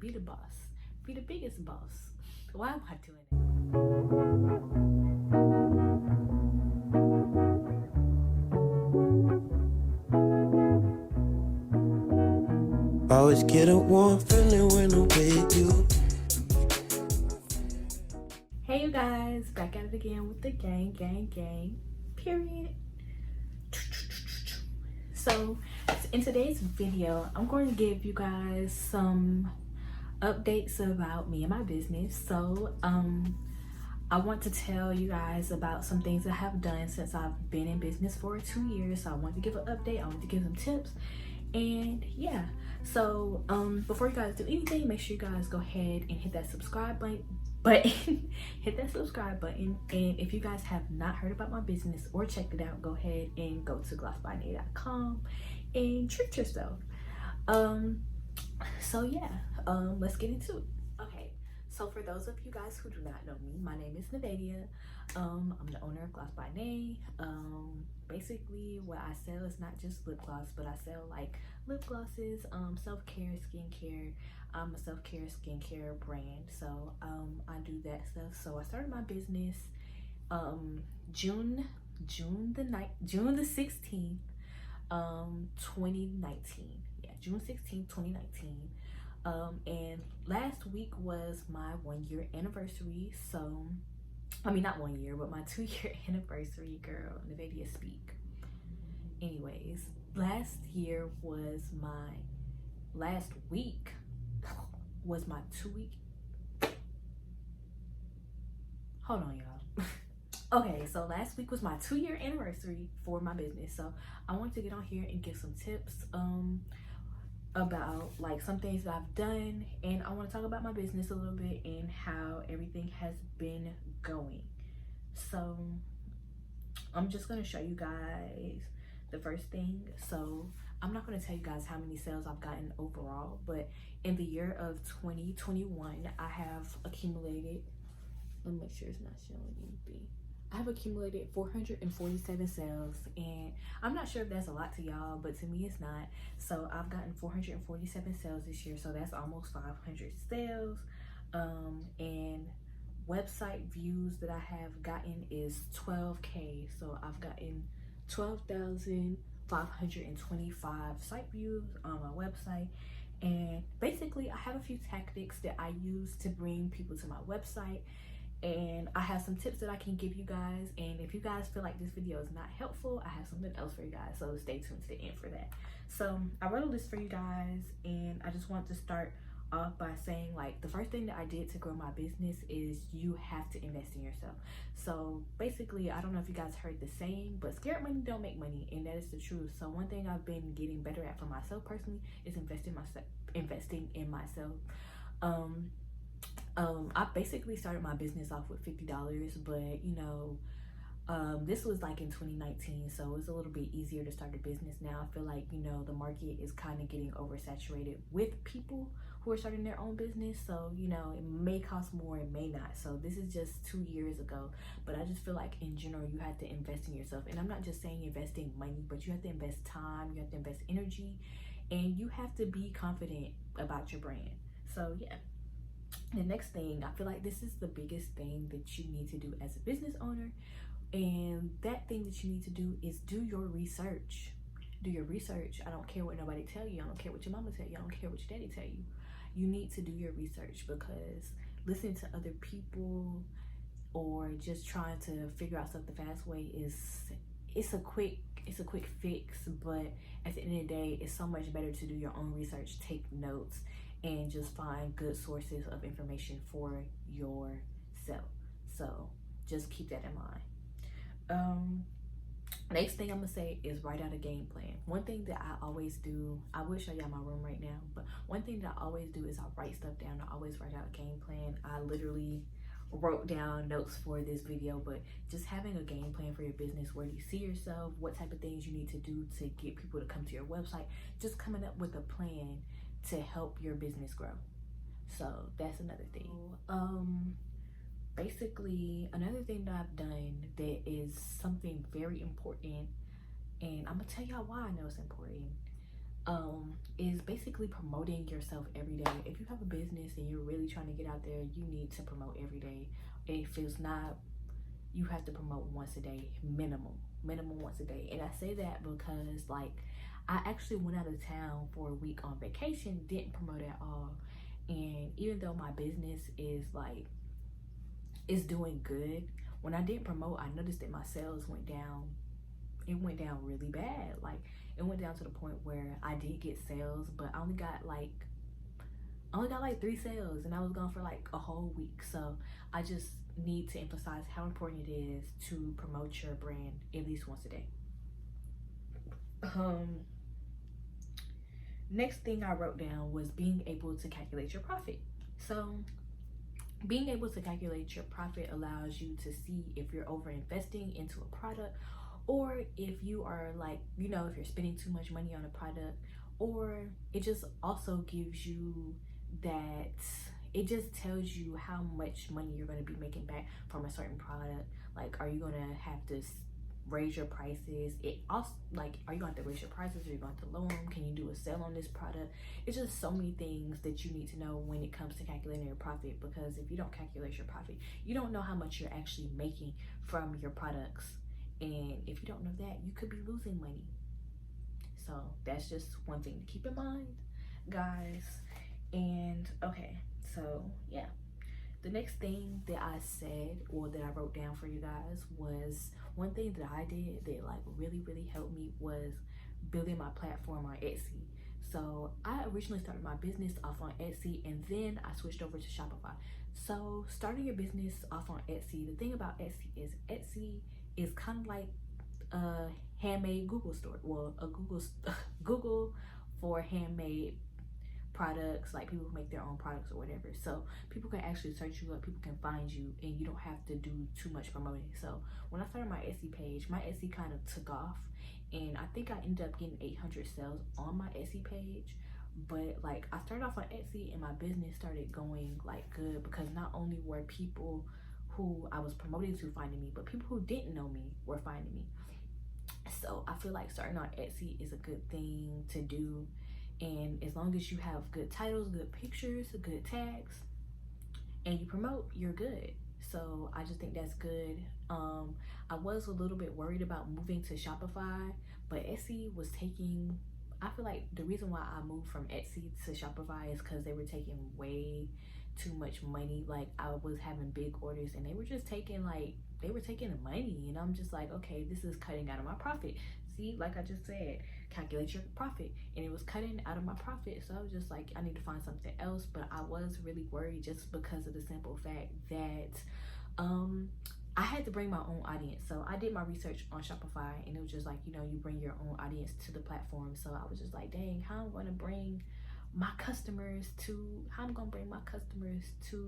be the boss, be the biggest boss. Why am I doing it? Always get a warm feeling when I'm with you. Hey you guys, back at it again with the gang, period. So in today's video, I'm going to give you guys some updates about me and my business. So I want to tell you guys about some things I have done since I've been in business for 2 years. So I want to give an update, I want to give some tips, and yeah. So before you guys do anything, make sure you guys go ahead and hit that subscribe button hit that subscribe button. And if you guys have not heard about my business or checked it out, go ahead and go to glossbynae.com and treat yourself. So yeah, let's get into it. Okay, so for those of you guys who do not know me, my name is Nevadia. I'm the owner of Gloss by Nae. Basically what I sell is not just lip gloss, but I sell like lip glosses, self-care, skincare. I'm a self-care skincare brand, so I do that stuff. So I started my business June the 16th, 2019. Yeah, June 16th, 2019. And last week was my 1-year anniversary. So I mean, not 1 year, but my 2-year anniversary, girl. Nevadia speak. Anyways, last week was my 2-week. Hold on, y'all. Okay, so last week was my 2-year anniversary for my business. So I wanted to get on here and give some tips about like some things that I've done, and I want to talk about my business a little bit and how everything has been going. So I'm just going to show you guys the first thing. So I'm not going to tell you guys how many sales I've gotten overall, but in the year of 2021 I have accumulated, let me make sure it's not showing anything. I have accumulated 447 sales, and I'm not sure if that's a lot to y'all, but to me it's not. So I've gotten 447 sales this year, so that's almost 500 sales. And website views that I have gotten is 12K. So I've gotten 12,525 site views on my website. And basically I have a few tactics that I use to bring people to my website, and I have some tips that I can give you guys. And if you guys feel like this video is not helpful, I have something else for you guys, so stay tuned to the end for that. So I wrote a list for you guys, and I just want to start off by saying, like, the first thing that I did to grow my business is you have to invest in yourself. So basically, I don't know if you guys heard the saying, but scared money don't make money, and that is the truth. So one thing I've been getting better at for myself personally is investing in myself. I basically started my business off with $50, but you know, this was like in 2019, so it's a little bit easier to start a business now. I feel like, you know, the market is kind of getting oversaturated with people who are starting their own business. So, you know, it may cost more, it may not. So this is just 2 years ago, but I just feel like in general you have to invest in yourself. And I'm not just saying investing money, but you have to invest time, you have to invest energy, and you have to be confident about your brand. So yeah. The next thing, I feel like this is the biggest thing that you need to do as a business owner, and that thing that you need to do is do your research. Do your research. I don't care what nobody tell you. I don't care what your mama tell you. I don't care what your daddy tell you. You need to do your research, because listening to other people or just trying to figure out stuff the fast way it's a quick fix, but at the end of the day, it's so much better to do your own research, take notes, and just find good sources of information for yourself. So just keep that in mind. Next thing I'm gonna say is write out a game plan. One thing that I always do, I will show y'all my room right now, but one thing that I always do is I write stuff down. I always write out a game plan. I literally wrote down notes for this video, but just having a game plan for your business. Where do you see yourself? What type of things you need to do to get people to come to your website? Just coming up with a plan to help your business grow. So that's another thing. Basically, another thing that I've done that is something very important, and I'm gonna tell y'all why I know it's important. is basically promoting yourself every day. If you have a business and you're really trying to get out there, you need to promote every day. If it's not, you have to promote once a day, minimum once a day. And I say that because like I actually went out of town for a week on vacation, didn't promote at all. And even though my business is doing good, when I didn't promote, I noticed that my sales went down. It went down really bad. Like it went down to the point where I did get sales, but I only got like 3 sales, and I was gone for like a whole week. So I just need to emphasize how important it is to promote your brand at least once a day. Next thing I wrote down was being able to calculate your profit. So being able to calculate your profit allows you to see if you're over investing into a product, or if you are like, if you're spending too much money on a product, or it just also gives you that, it just tells you how much money you're going to be making back from a certain product. Like, are you going to have to raise your prices? It also, like, are you going to have to raise your prices? Are you going to lower them? Can you do a sale on this product? It's just so many things that you need to know when it comes to calculating your profit, because if you don't calculate your profit, you don't know how much you're actually making from your products. And if you don't know that, you could be losing money. So that's just one thing to keep in mind, guys. And okay, so yeah, the next thing that I said, or that I wrote down for you guys, was one thing that I did that like really helped me was building my platform on Etsy. So I originally started my business off on Etsy, and then I switched over to Shopify. So starting your business off on Etsy, the thing about Etsy is kind of like a handmade Google store. Well, a Google for handmade products, like people who make their own products or whatever. So people can actually search you up, people can find you, and you don't have to do too much promoting. So when I started my Etsy page, my Etsy kind of took off, and I think I ended up getting 800 sales on my Etsy page. But like I started off on Etsy and my business started going like good, because not only were people who I was promoting to finding me, but people who didn't know me were finding me. So I feel like starting on Etsy is a good thing to do. And as long as you have good titles, good pictures, good tags, and you promote, you're good. So I just think that's good. I was a little bit worried about moving to Shopify, but Etsy was taking, I feel like the reason why I moved from Etsy to Shopify is because they were taking way too much money. Like I was having big orders, and they were just taking the money, and I'm just like, okay, this is cutting out of my profit. See, like I just said, calculate your profit, and it was cutting out of my profit. So I was just like, I need to find something else. But I was really worried just because of the simple fact that I had to bring my own audience. So I did my research on Shopify, and it was just like, you bring your own audience to the platform. So I was just like, dang, how I'm gonna bring my customers to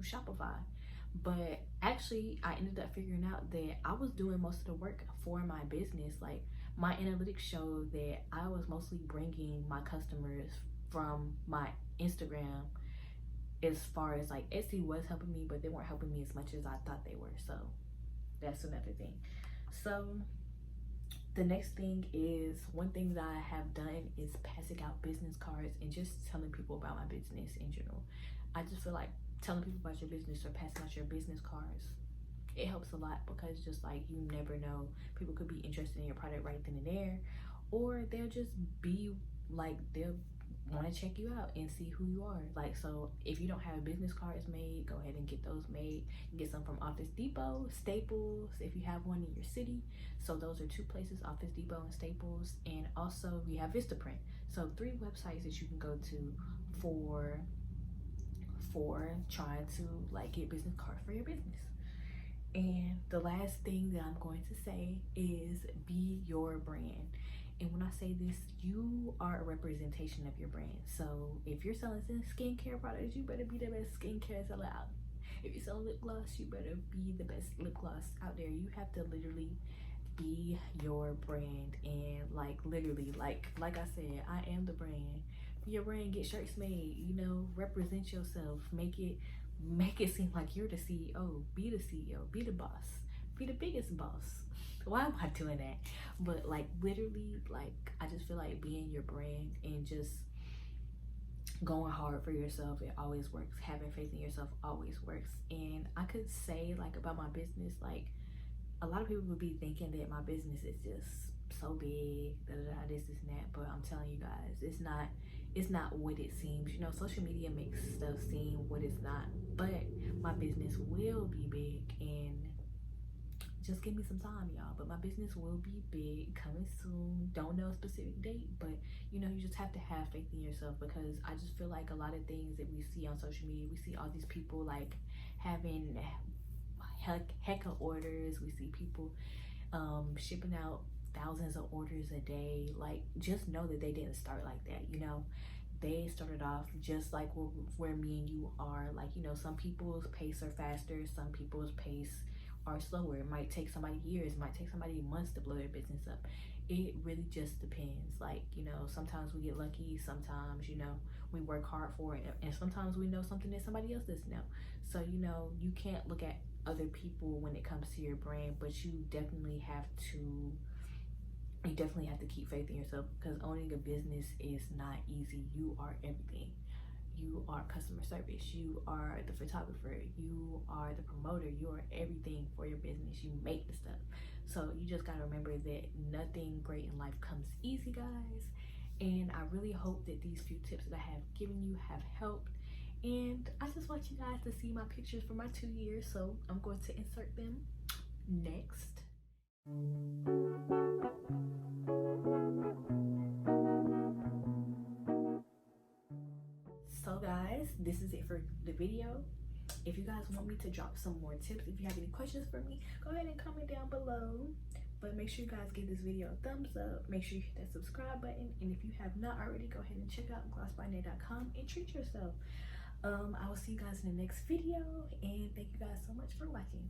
Shopify? But actually I ended up figuring out that I was doing most of the work for my business. Like my analytics showed that I was mostly bringing my customers from my Instagram. As far as like Etsy was helping me, but they weren't helping me as much as I thought they were. So that's another thing. So the next thing is, one thing that I have done is passing out business cards and just telling people about my business in general. I just feel like telling people about your business or passing out your business cards, it helps a lot, because just like, you never know, people could be interested in your product right then and there, or they'll just be like, they'll want to check you out and see who you are. Like, so if you don't have business cards made, go ahead and get those made. Get some from Office Depot, Staples, if you have one in your city. So those are 2 places, Office Depot and Staples. And also we have Vistaprint. So 3 websites that you can go to for trying to like get business cards for your business. And the last thing that I'm going to say is be your brand. And when I say this, you are a representation of your brand. So if you're selling skincare products, you better be the best skincare seller out. If you sell lip gloss, you better be the best lip gloss out there. You have to literally be your brand. And like literally, like I said, I am the brand. Be your brand, get shirts made, represent yourself, make it seem like you're the CEO. Be the CEO, be the boss, be the biggest boss. why am I doing that? But like literally, like I just feel like being your brand and just going hard for yourself, it always works. Having faith in yourself always works. And I could say like about my business, like a lot of people would be thinking that my business is just so big, this and that. But I'm telling you guys, it's not what it seems. You know, social media makes stuff seem what it's not. But my business will be big, and just give me some time, y'all. But my business will be big, coming soon. Don't know a specific date, but you know, you just have to have faith in yourself, because I just feel like a lot of things that we see on social media, we see all these people like having heck of orders. We see people shipping out thousands of orders a day. Like, just know that they didn't start like that, you know. They started off just like where me and you are. Like, you know, some people's pace are faster, some people's pace are slower. It might take somebody years, it might take somebody months to blow their business up. It really just depends. Like, you know, sometimes we get lucky, sometimes, you know, we work hard for it, and sometimes we know something that somebody else doesn't know. So, you know, you can't look at other people when it comes to your brand, but you definitely have to keep faith in yourself, because owning a business is not easy. You are everything. You are customer service, you are the photographer, you are the promoter, you are everything for your business. You make the stuff. So you just got to remember that nothing great in life comes easy, guys. And I really hope that these few tips that I have given you have helped. And I just want you guys to see my pictures for my 2 years, so I'm going to insert them next. So guys, this is it for the video. If you guys want me to drop some more tips, if you have any questions for me, go ahead and comment down below. But make sure you guys give this video a thumbs up. Make sure you hit that subscribe button. And if you have not already, go ahead and check out glossbynet.com and treat yourself. I will see you guys in the next video, and thank you guys so much for watching.